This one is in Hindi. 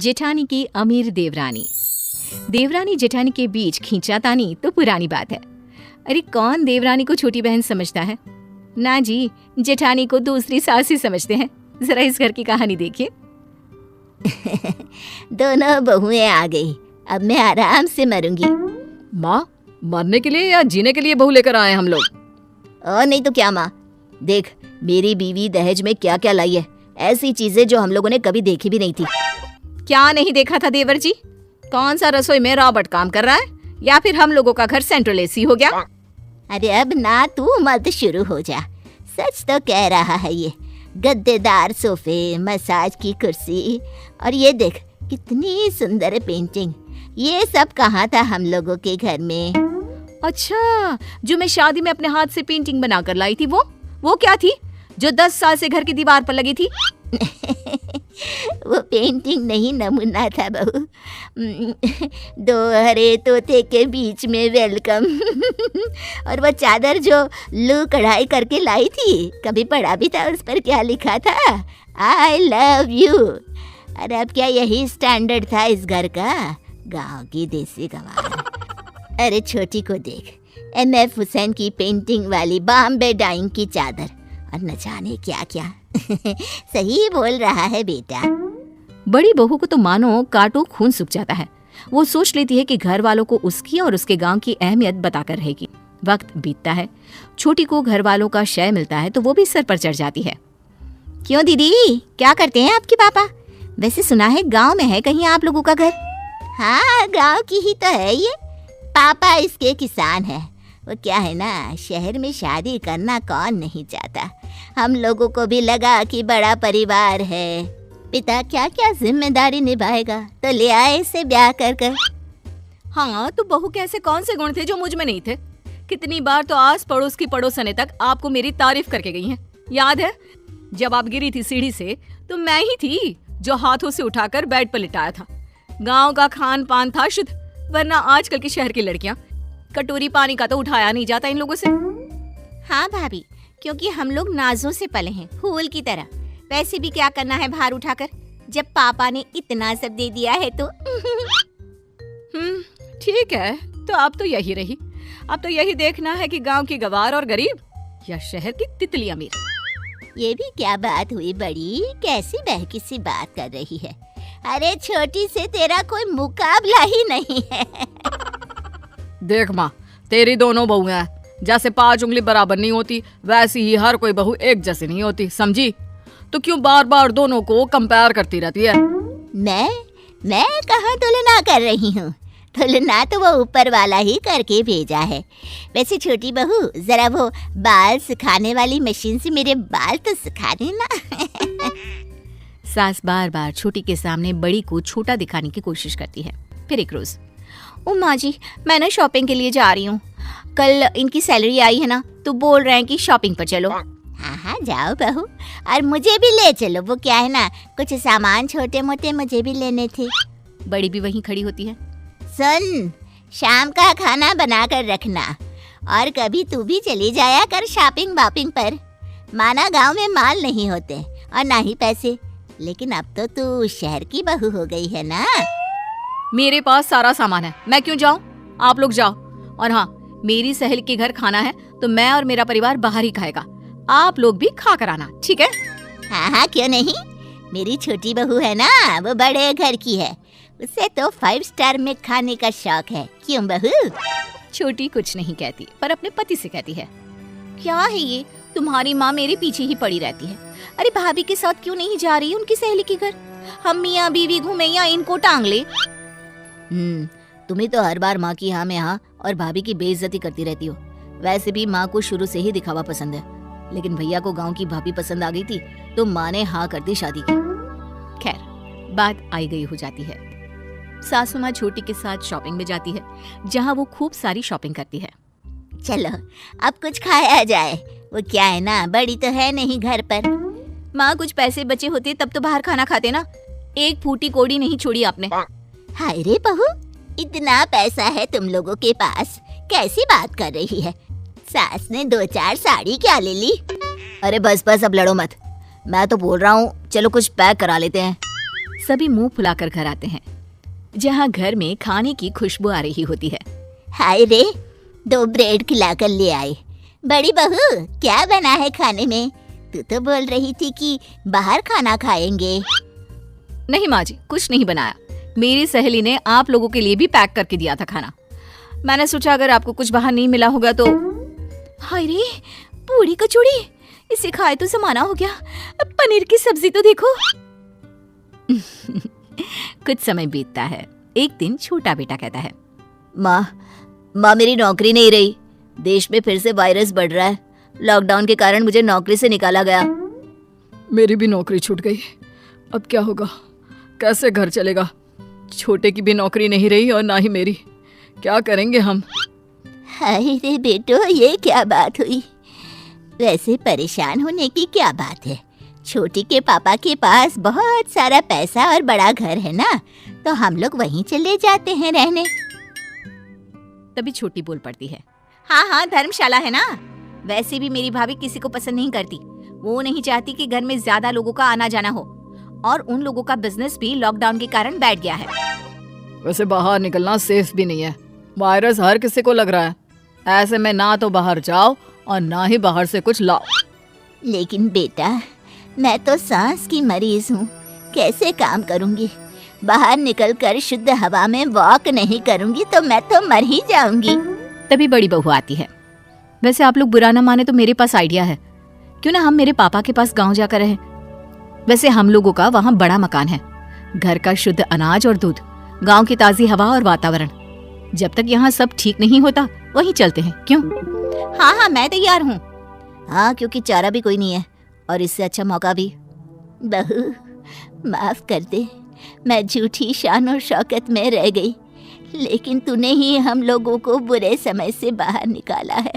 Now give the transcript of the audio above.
जेठानी की अमीर देवरानी। देवरानी जेठानी के बीच खींचातानी तो पुरानी बात है। अरे कौन देवरानी को छोटी बहन समझता है? ना जी, जेठानी को दूसरी सास ही समझते हैं। जरा इस घर की कहानी देखिए। दोनों बहुएं आ गई, अब मैं आराम से मरूंगी। माँ, मरने के लिए या जीने के लिए बहू लेकर आए हम लोग? और नहीं तो क्या माँ, देख मेरी बीवी दहेज में क्या क्या लाई है, ऐसी चीजें जो हम लोगों ने कभी देखी भी नहीं थी। क्या नहीं देखा था देवर जी? कौन सा रसोई में रॉबर्ट काम कर रहा है, या फिर हम लोगों का घर सेंट्रल एसी हो गया? अरे अब ना तू मत शुरू हो जा, सच तो कह रहा है ये। गद्देदार सोफे, मसाज की कुर्सी, और ये देख कितनी सुंदर पेंटिंग, ये सब कहाँ था हम लोगों के घर में? अच्छा, जो मैं शादी में अपने हाथ से पेंटिंग बनाकर लाई थी, वो क्या थी जो 10 साल से घर की दीवार पर लगी थी? वो पेंटिंग नहीं, नमूना था बहू। दो हरे तोते के बीच में वेलकम। और वो चादर जो लू कढ़ाई करके लाई थी, कभी पढ़ा भी था उस पर क्या लिखा था? I love you. अरे अब क्या यही स्टैंडर्ड था इस घर का? गाँव की देसी गंवार। अरे छोटी को देख, MF हुसैन की पेंटिंग वाली बॉम्बे डाइंग की चादर, और न जाने क्या क्या। सही बोल रहा है बेटा। बड़ी बहू को तो मानो काटो खून सूख जाता है। वो सोच लेती है कि घर वालों को उसकी और उसके गांव की अहमियत बताकर रहेगी। वक्त बीतता है, छोटी को घर वालों का शय मिलता है तो वो भी सर पर चढ़ जाती है। क्यों दीदी, क्या करते हैं आपके पापा? वैसे सुना है गांव में है कहीं आप लोगों का घर? हाँ, गांव की ही तो है ये। पापा इसके किसान है। वो क्या है ना, शहर में शादी करना कौन नहीं चाहता। हम लोगों को भी लगा कि बड़ा परिवार है, पिता क्या क्या जिम्मेदारी निभाएगा, तो ले आए इसे ब्याह कर कर। हाँ, तो बहू के ऐसे कौन से गुण थे जो मुझ में नहीं थे? कितनी बार तो आस पड़ोस की पड़ोसने तक आपको मेरी तारीफ करके गई हैं। याद है जब आप गिरी थी सीढ़ी से, तो मैं ही थी जो हाथों से उठाकर बेड पर लिटाया था। गाँव का खान पान था शुद्ध, वरना आजकल की शहर की लड़कियां कटोरी पानी का तो उठाया नहीं जाता इन लोगों से। हाँ भाभी, क्योंकि हम लोग नाजों से पले हैं, फूल की तरह। वैसे भी क्या करना है भार उठाकर, जब पापा ने इतना सब दे दिया है तो। ठीक है, तो अब तो यही रही। अब तो यही देखना है कि गांव की गवार और गरीब या शहर की तितली अमीर। ये भी क्या बात हुई बड़ी, कैसी बहकी सी बात कर रही है? अरे छोटी से तेरा कोई मुकाबला ही नहीं है। देख माँ, तेरी दोनों बहुएं हैं, जैसे 5 उंगली बराबर नहीं होती, वैसी ही हर कोई बहू एक जैसी नहीं होती, समझी? तो क्यों बार बार दोनों को कंपेयर करती रहती है? मैं कहाँ तुलना कर रही हूँ? तुलना तो वो ऊपर वाला ही करके भेजा है। वैसे छोटी बहू, जरा वो बाल सुखाने वाली मशीन से मेरे बाल तो सुखा देना। सास बार बार छोटी के सामने बड़ी को छोटा दिखाने की कोशिश करती है। फिर एक रोज, ओ माँ जी, मैं ना शॉपिंग के लिए जा रही हूँ। कल इनकी सैलरी आई है ना, तो बोल रहे हैं कि शॉपिंग पर चलो। हाँ जाओ बहू, और मुझे भी ले चलो। वो क्या है ना, कुछ सामान छोटे मोटे मुझे भी लेने थे। बड़ी भी वहीं खड़ी होती है। सुन, शाम का खाना बना कर रखना, और कभी तू भी चली जाया कर शॉपिंग वापिंग पर। माना गांव में माल नहीं होते और ना ही पैसे, लेकिन अब तो तू शहर की बहू हो गई है ना। मेरे पास सारा सामान है, मैं क्यों जाऊं? आप लोग जाओ। और हाँ, मेरी सहेली के घर खाना है तो मैं और मेरा परिवार बाहर ही खाएगा। आप लोग भी खा कर आना, ठीक है? हाँ, क्यों नहीं। मेरी छोटी बहू है ना, वो बड़े घर की है, उसे तो 5 स्टार में खाने का शौक है। क्यों बहू? छोटी कुछ नहीं कहती, पर अपने पति से कहती है, क्या है ये, तुम्हारी माँ मेरे पीछे ही पड़ी रहती है। अरे भाभी के साथ क्यों नहीं जा रही उनकी सहेली के घर? हम मियाँ बीवी घूमे या इनको टांग ले। तुम्हें तो हर बार माँ की हाँ में हाँ और भाभी की बेइज्जती करती रहती हो। वैसे भी माँ को शुरू से ही दिखावा पसंद है, लेकिन भैया को गांव की भाभी पसंद आ गई थी तो माँ ने हाँ कर दी शादी की। खैर, बात आई गई हो जाती है। सासू माँ छोटी के साथ शॉपिंग में जाती है, जहाँ वो खूब सारी शॉपिंग करती है। चलो अब कुछ खाया जाए। वो क्या है ना, बड़ी तो है नहीं घर पर। माँ, कुछ पैसे बचे होते तब तो बाहर खाना खाते ना। एक फूटी कोड़ी नहीं छोड़ी आपने। हाय रे बहू, इतना पैसा है तुम लोगों के पास, कैसी बात कर रही है? सास ने 2-4 साड़ी क्या ले ली? अरे बस अब लड़ो मत, मैं तो बोल रहा हूँ चलो कुछ पैक करा लेते हैं। सभी मुंह फुलाकर घर आते हैं, जहाँ घर में खाने की खुशबू आ रही होती है। हाय रे, 2 ब्रेड खिलाकर ले आए। बड़ी बहू, क्या बना है खाने में? तू तो बोल रही थी कि बाहर खाना खाएंगे। नहीं माँ जी, कुछ नहीं बनाया। मेरी सहेली ने आप लोगों के लिए भी पैक करके दिया था खाना। मैंने सोचा अगर आपको कुछ बाहर नहीं मिला होगा तो। हाय रे, पूरी कचौड़ी, इसे खाए तो जमाना हो गया। पनीर की सब्जी तो देखो। कुछ समय बीतता है। एक दिन छोटा बेटा कहता है, माँ मेरी नौकरी नहीं रही। देश में फिर से वायरस बढ़ रहा है। लॉकडाउन के कारण मुझे नौकरी से निकाला गया। मेरी भी नौकरी छूट गई। अब क्या होगा? कैसे घर चलेगा? छोटे की भी नौकरी नहीं रही और ना ही मेरी। क्या करेंगे हम? हाय रे बेटो, ये क्या बात हुई? वैसे परेशान होने की क्या बात है? छोटी के पापा के पास बहुत सारा पैसा और बड़ा घर है ना, तो हम लोग वहीं चले जाते हैं रहने। तभी छोटी बोल पड़ती है, हाँ, धर्मशाला है ना। वैसे भी मेरी भाभी किसी को पसंद नहीं करती। वो नहीं चाहती कि घर में ज्यादा लोगों का आना जाना हो, और उन लोगों का बिजनेस भी लॉकडाउन के कारण बैठ गया है। वैसे बाहर निकलना सेफ भी नहीं है। वायरस हर किसी को लग रहा है। ऐसे में ना तो बाहर जाओ और ना ही बाहर से कुछ लाओ। लेकिन बेटा, मैं तो सांस की मरीज हूँ, कैसे काम करूँगी? बाहर निकलकर शुद्ध हवा में वॉक नहीं करूँगी तो मैं तो मर ही जाऊंगी। तभी बड़ी बहू आती है, वैसे आप लोग बुरा ना माने तो मेरे पास आइडिया है। क्यों ना हम मेरे पापा के पास गांव जाकर रहें। वैसे हम लोगों का वहाँ बड़ा मकान है, घर का शुद्ध अनाज और दूध, गांव की ताजी हवा और वातावरण। जब तक यहाँ सब ठीक नहीं होता वहीं चलते हैं। क्यों? हाँ, मैं तैयार हूँ। हाँ, क्योंकि चारा भी कोई नहीं है और इससे अच्छा मौका भी। बहू, माफ कर दे, मैं झूठी शान और शौकत में रह गई, लेकिन तूने ही हम लोगों को बुरे समय से बाहर निकाला है।